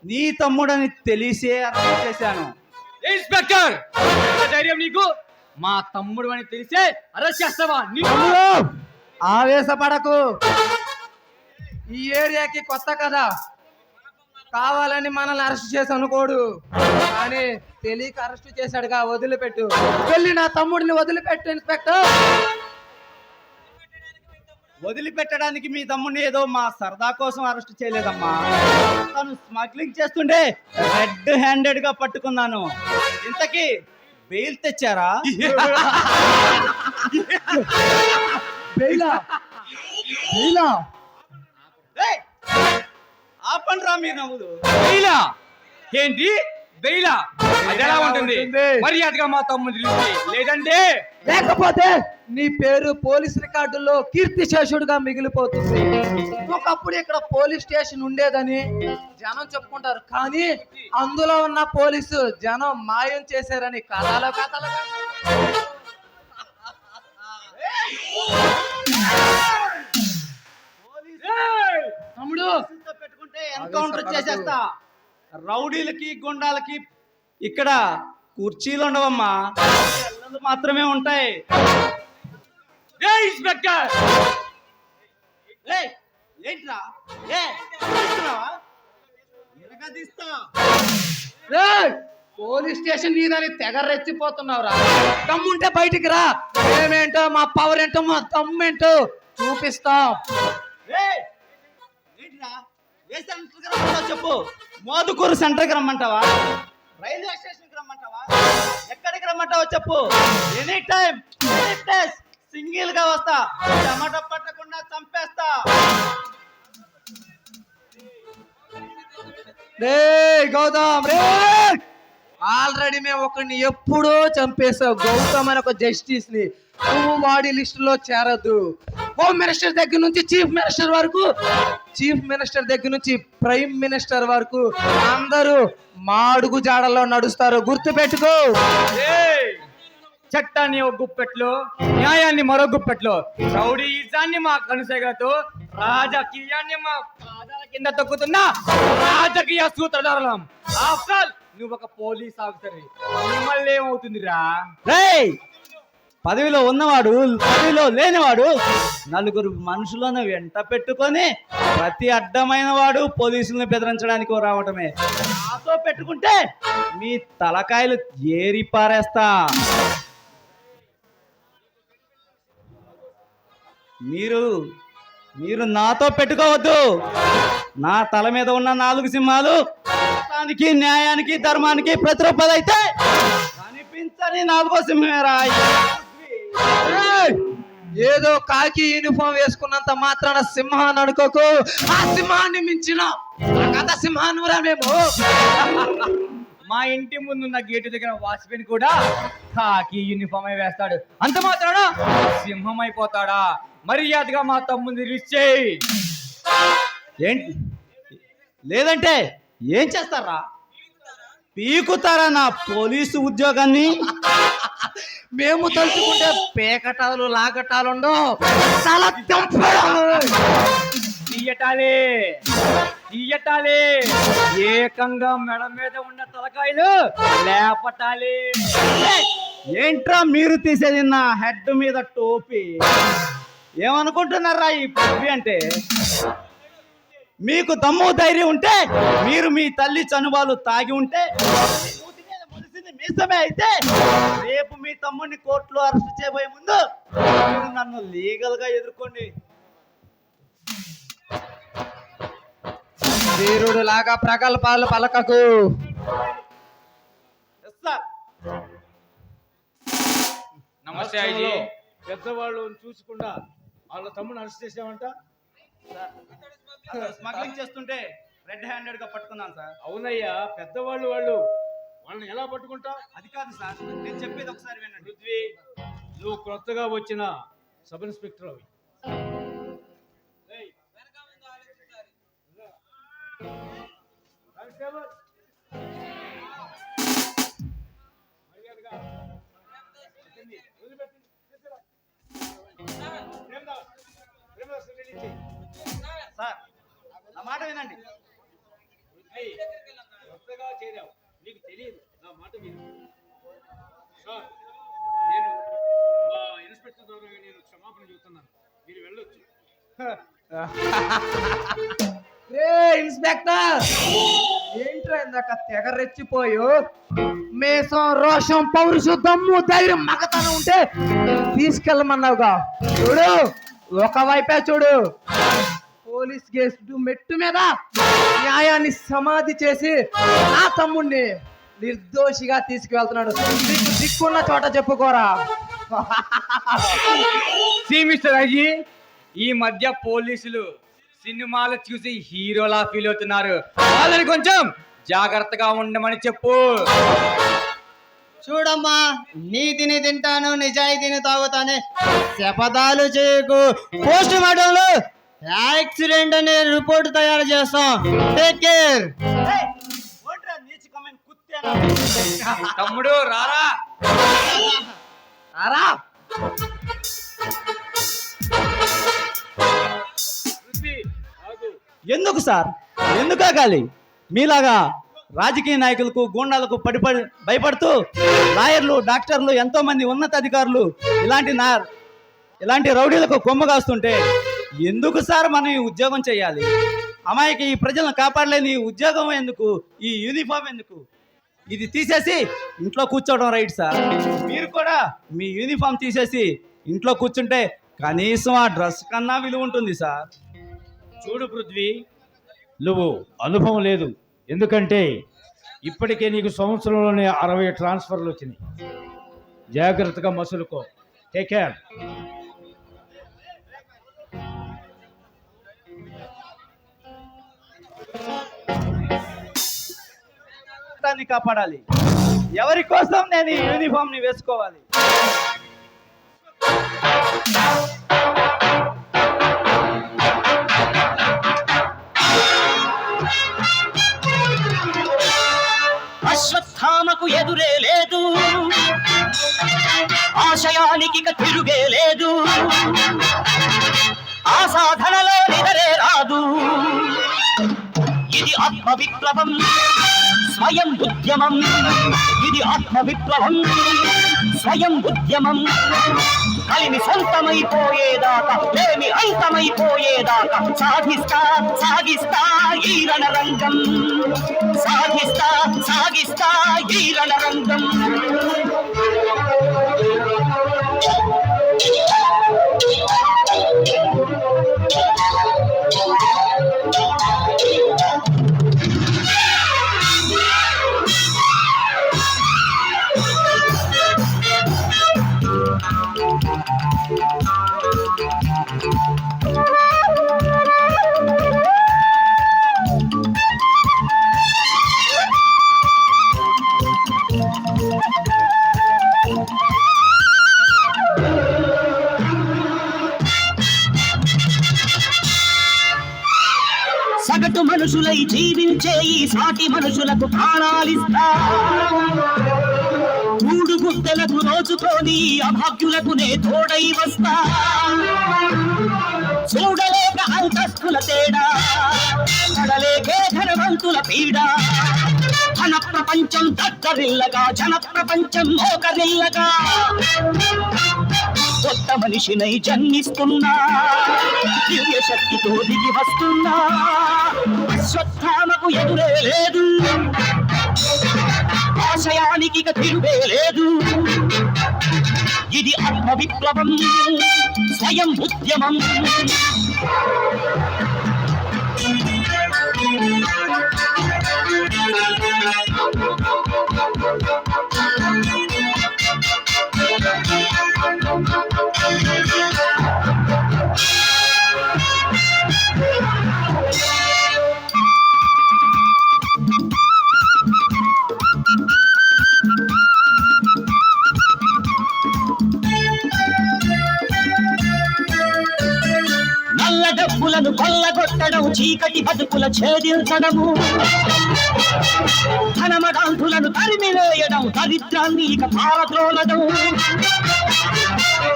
నీ తమ్ముడని తెలిసే అరెస్ట్ చేశాను. ఇన్స్పెక్టర్, ధైర్యం నీకు? మా తమ్ముడు అని తెలిసే అరెస్ట్ చేస్తావా? ఆవేశపడకు. ఈ ఏరియాకి కొత్త కదా, కావాలని మనల్ని అరెస్ట్ చేసి అనుకోడు. కానీ తెలియక అరెస్ట్ చేశాడుగా, వదిలిపెట్టు. వెళ్ళి నా తమ్ముడిని వదిలిపెట్టు ఇన్స్పెక్టర్. వదిలిపెట్టడానికి మీ తమ్ముడిని ఏదో మా సరదా కోసం అరెస్ట్ చేయలేదమ్మా. తను స్మగ్లింగ్ చేస్తుండే రెడ్ హ్యాండెడ్ గా పట్టుకున్నాను. ఇంతకీ బెయిల్ తెచ్చారా? ఆపండ్రా మీ నవ్వులు. ఏంటి బెయిలా? అది ఎలా ఉంటుంది? మర్యాదగా మా తమ్ముడు లేదంటే లేకపోతే నీ పేరు పోలీస్ రికార్డుల్లో కీర్తి శేషుడుగా మిగిలిపోతుంది. ఒకప్పుడు ఇక్కడ పోలీస్ స్టేషన్ ఉండేదని జనం చెప్పుకుంటారు, కానీ అందులో ఉన్న పోలీసు జనం మాయం చేశారని కథలు తమ్ముడు పెట్టుకుంటే ఎన్కౌంటర్ చేసేస్తా. రౌడీలకి గుండాలకి ఇక్కడ కుర్చీలు ఉండవమ్మా, పిల్లలు మాత్రమే ఉంటాయి. ఇన్స్పెక్టర్ ఏంట్రా తీస్తా? పోలీస్ స్టేషన్ నీదని తెగ రెచ్చిపోతున్నావురా. దమ్ముంటే బయటికి రా. ఏమేంటో మా పవర్ ఏంటో మా దమ్మేంటో చూపిస్తాం. ఏంట్రా ఏ సెంటర్కి రమ్మంటావా చెప్పు. మోదుకూరు సెంటర్కి రమ్మంటావా, రైల్వే స్టేషన్కి రమ్మంటావా, ఎక్కడికి రమ్మంటావా చెప్పు. Any time any place single గా వస్తా. టమాటా పట్టకుండా చంపేస్తా. గౌతమ్ రే, ఆల్రెడీ మేము ఒకరిని ఎప్పుడో చంపేశావు. గౌతమ్ అని ఒక జస్టిస్ ని. నువ్వు వాడి లిస్ట్ లో చేరద్దు. హోమ్ మినిస్టర్ దగ్గర నుంచి చీఫ్ మినిస్టర్ వరకు, చీఫ్ మినిస్టర్ దగ్గర నుంచి ప్రైమ్ మినిస్టర్ వరకు అందరూ మాడుగు జాడల్లో నడుస్తారు. గుర్తు పెట్టుకో. చట్టాన్ని ఒక గుప్పెట్లో, న్యాయాన్ని మరో గుప్పెట్లో, రౌడీయిజాన్ని మా కనుసైగతో, రాజకీయాన్ని మా పాదాల కింద తొక్కుతున్న రాజకీయ సూత్రధారులం. ఆఫ్టర్ ఆల్ నువ్వు ఒక పోలీస్ ఆఫీసర్, మిమ్మల్ని ఏమవుతుందిరా? పదవిలో ఉన్నవాడు పదవిలో లేనివాడు నలుగురు మనుషులను వెంట పెట్టుకొని ప్రతి అడ్డమైన వాడు పోలీసులను బెదిరించడానికి రావటమే. నాతో పెట్టుకుంటే మీ తలకాయలు ఏరి పారేస్తా. మీరు నాతో పెట్టుకోవద్దు. నా తల మీద ఉన్న 4 సింహాలు చట్టానికి, న్యాయానికి, ధర్మానికి ప్రతిరూపాలు అయితే కనిపించని 4వ సింహమేరా. ఏదో కాకి యూనిఫామ్ వేసుకున్నంత మాత్రాన సింహాన్ని అనుకోకు. ఆ సింహాన్ని మించిన కథ సింహానురా మేము. మా ఇంటి ముందున్న గేటు దగ్గర వాచ్మెన్ కూడా కాకి యూనిఫామ్ వేస్తాడు. అంత మాత్రాన సింహం అయిపోతాడా? మర్యాదగా మా తమ్ముని రిలీజ్ చేయి. ఏంటి లేదంటే ఏం చేస్తారా? పీకుతారా నా పోలీసు ఉద్యోగాన్ని? మేము తలుచుకుంటే పేకటాలు లాగటాలు ఉండవు. తీయటాలే ఏకంగా మెడ మీద ఉన్న తలకాయలు లేపటాలి. ఏంట్రా మీరు తీసేది నా హెడ్ మీద టోపీ? ఏమనుకుంటున్నారా ఈ టోపీ అంటే? మీకు దమ్ము ధైర్యం ఉంటే, మీరు మీ తల్లి చనుబాలు తాగి ఉంటే, మీసమే అయితే రేపు మీ తమ్ముడిని కోర్టులో అరెస్ట్ చేయబోయే ముందు మీరు నన్ను లీగల్ గా ఎదుర్కోండి. వీరుడు లాగా ప్రగల్భాలు పలకకు. నమస్తే ఐజీ. పెద్దవాళ్ళు చూసుకుండా వాళ్ళ తమ్ముడు అరెస్ట్ చేసామంట. స్మగ్లింగ్ చేస్తుంటే రెడ్ హ్యాండెడ్ గా పట్టుకున్నాను సార్. అవునయ్యా, పెద్దవాళ్ళు వాళ్ళని ఎలా పట్టుకుంటా? అది కాదు సార్, నేను చెప్పేది ఒకసారి వినండి. పృథ్వీ, నువ్వు కొత్తగా వచ్చిన సబ్ ఇన్స్పెక్టర్ అవి. సార్ నా మాట వినండి. కొత్తగా చేరావు, నీకు తెలియదు. నా మాట విను సార్. నేను మా ఇన్స్పెక్టర్ ద్వారా నేను క్షమాపణ చెబుతున్నాను. మీరు వెళ్ళొచ్చు. ఇన్స్పెక్టర్ ఏంట్రా ఇందాక తెగ రెచ్చిపోయు? మేసం, రోషం, పౌరుషం, దమ్ము, ధైర్యం, మగతనం ఉంటే తీసుకెళ్ళమన్నావుగా. చూడు, ఒకవైపే చూడు. పోలీస్ గేటు మెట్టు మీద న్యాయాన్ని సమాధి చేసి నా తమ్ముడిని నిర్దోషిగా తీసుకువెళ్తున్నాడు. దిక్కున్న చోట చెప్పుకోరా. మిస్టర్ ఐజీ, ఈ మధ్య పోలీసులు సినిమాలు చూసి హీరోలా ఫీల్ అవుతున్నారు. వాళ్ళని కొంచెం జాగ్రత్తగా ఉండమని చెప్పు. చూడమ్మా, నీతిని తింటాను, నిజాయితీని తాగుతానే శపథాలు చేయకు. పోస్ట్ మార్టంలో యాక్సిడెంట్ అనే రిపోర్ట్ తయారు చేస్తాం. Take care. తమ్ముడు రారా. ఎందుకు సార్ ఎందుకు ఆగాలి? మీలాగా రాజకీయ నాయకులకు గూండాలకు భయపడుతూ లాయర్లు, డాక్టర్లు, ఎంతో మంది ఉన్నతాధికారులు ఇలాంటి రౌడీలకు కొమ్ము కాస్తుంటే ఎందుకు సార్ మనం ఈ ఉద్యోగం చేయాలి? అమాయకి ఈ ప్రజలను కాపాడలేని ఈ ఉద్యోగం ఎందుకు? ఈ యూనిఫామ్ ఎందుకు? ఇది తీసేసి ఇంట్లో కూర్చోవడం రైట్ సార్. మీరు కూడా మీ యూనిఫామ్ తీసేసి ఇంట్లో కూర్చుంటే కనీసం ఆ డ్రెస్ కన్నా విలువ ఉంటుంది సార్. చూడు పృథ్వీ, నువ్వు అనుభవం లేదు, ఎందుకంటే ఇప్పటికే నీకు సంవత్సరంలోనే 60 ట్రాన్స్ఫర్లు వచ్చినాయి. జాగ్రత్తగా మసులుకో. Take care. కాపాడాలి. ఎవరి కోసం నేను ఈ యూనిఫామ్ ని వేసుకోవాలి? అశ్వత్థామకు ఎదురే లేదు, ఆశయానికి తిరుగే లేదు, ఆ సాధనలో నిదరే రాదు. ఇది ఆత్మ విప్లవం, స్వయం ఉద్యమం. ఇది ఆత్మ విప్లవం, స్వయం ఉద్యమం. కలిమి సొంతమైపోయేదాకా, లేమి అంతమైపోయేదాకా సాధిస్తా సాగిస్తా ఈ రణరంగం. సాగిస్తా సాగిస్తా ఈ రణరంగం. సగటు మనుషులై జీవించే ఈ సాటి మనుషులకు ప్రాణాలిస్తా. మూడు గుద్దలకు రోజుకొని అభాగ్యులకు నే తోడై వస్తా. చూడలేక అంతస్తుల తేడా, పడలేకే ధనవంతుల పీడ. ధన ప్రపంచం దగ్గరిల్లగా, జన ప్రపంచం మోకరిల్లగా. కొత్త మనిషినై జన్మిస్తున్నా, దివ్య శక్తితో దిగి వస్తున్నా. అశ్వత్థామకు ఎదురే లేదు, ఆశయానికి తిరుగే లేదు. ఇది ఆత్మ విప్లవం, స్వయం ఉద్యమం. నల్ల డబ్బులను కొల్లగొట్టడం, చీకటి బతుకుల ఛేదించడము, ధనమడాంతులను తరిమివేయడం, దరిద్రాన్ని ఇక పారద్రోలడం.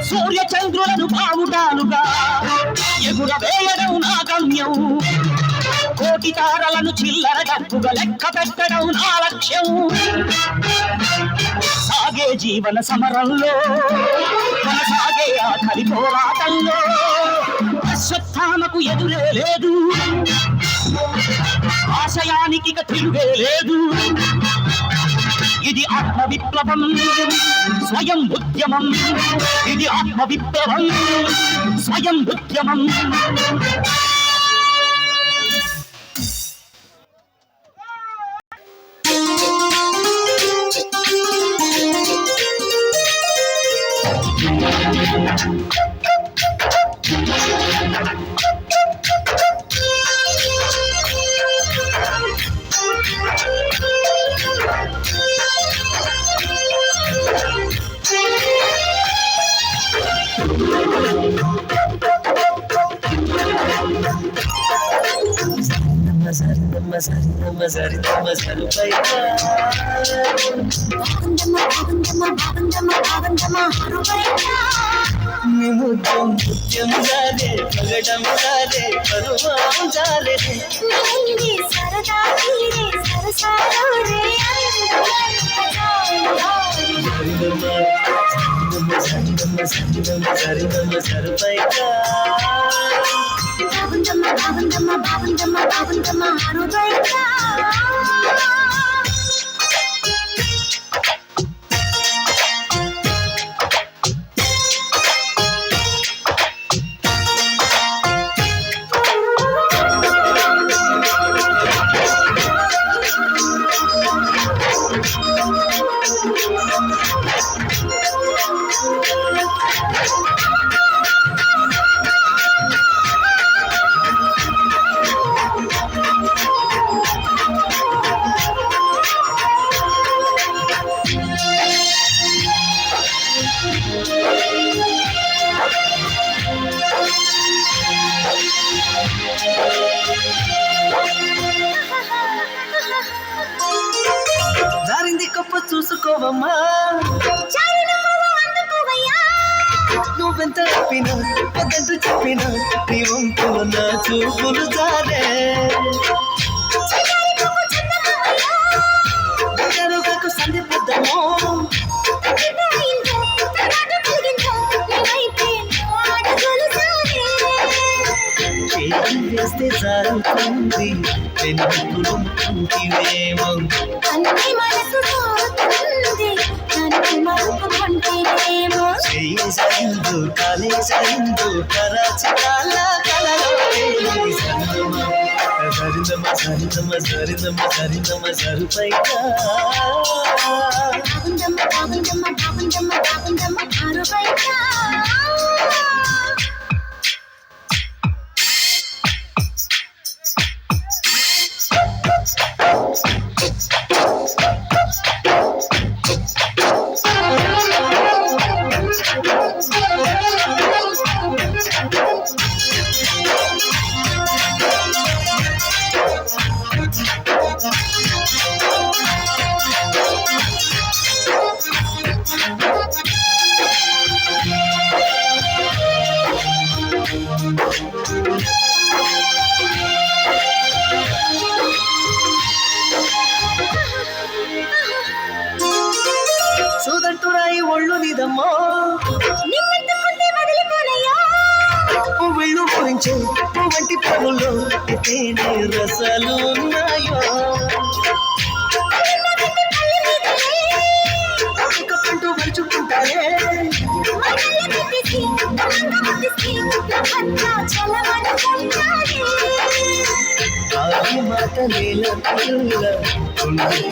సూర్య చంద్రులను బావుటాలుగా ఎగురవేయడం నా గమ్యం. కోటి తారలను చిల్లర డబ్బుగా లెక్క పెట్టడం నా లక్ష్యం. సాగే జీవన సమరంలో, కొనసాగే ఆఖరి పోరాటంలో. అశ్వత్థామకు ఎదురే లేదు, ఆశయానికి తిరుగే లేదు. ఇది ఆత్మ విప్లవం, స్వయం ఉద్యమం. ఇది ఆత్మ విప్లవం, స్వయం ఉద్యమం. దారింది గొప్ప చూసుకోవమ్మా, నువ్వెంత చెప్పినా వద్దంటూ చెప్పినా నీ వంపులు నా చూపులు జారే సంధి పొద్దమో చేస్తే జారుతుంది వెనుకలు కంటివేమో చేయిందు కాలే సాయిందు కరాచి కాల కలలో సరిదమ్మ సరిదమ్మ సరిదమ్మ సరిదమ్మ సరుపైగా చూదంటురాయి ఒళ్ళు నీదమ్మో పువ్వుళ్ళు గురించి వంటి పువ్వుల్లో తేనె రసాలు ఉన్నాయో పంటూ మరుచుకుంటారే మాట నేల పిల్ల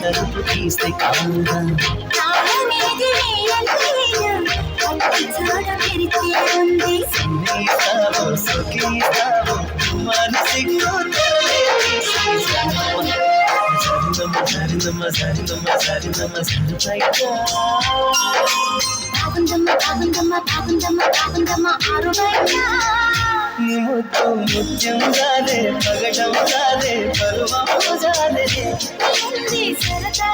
తలుపు తీస్తే కాదా ముత్యం జాలే పగడం జాలే పరువము జాలే సరదా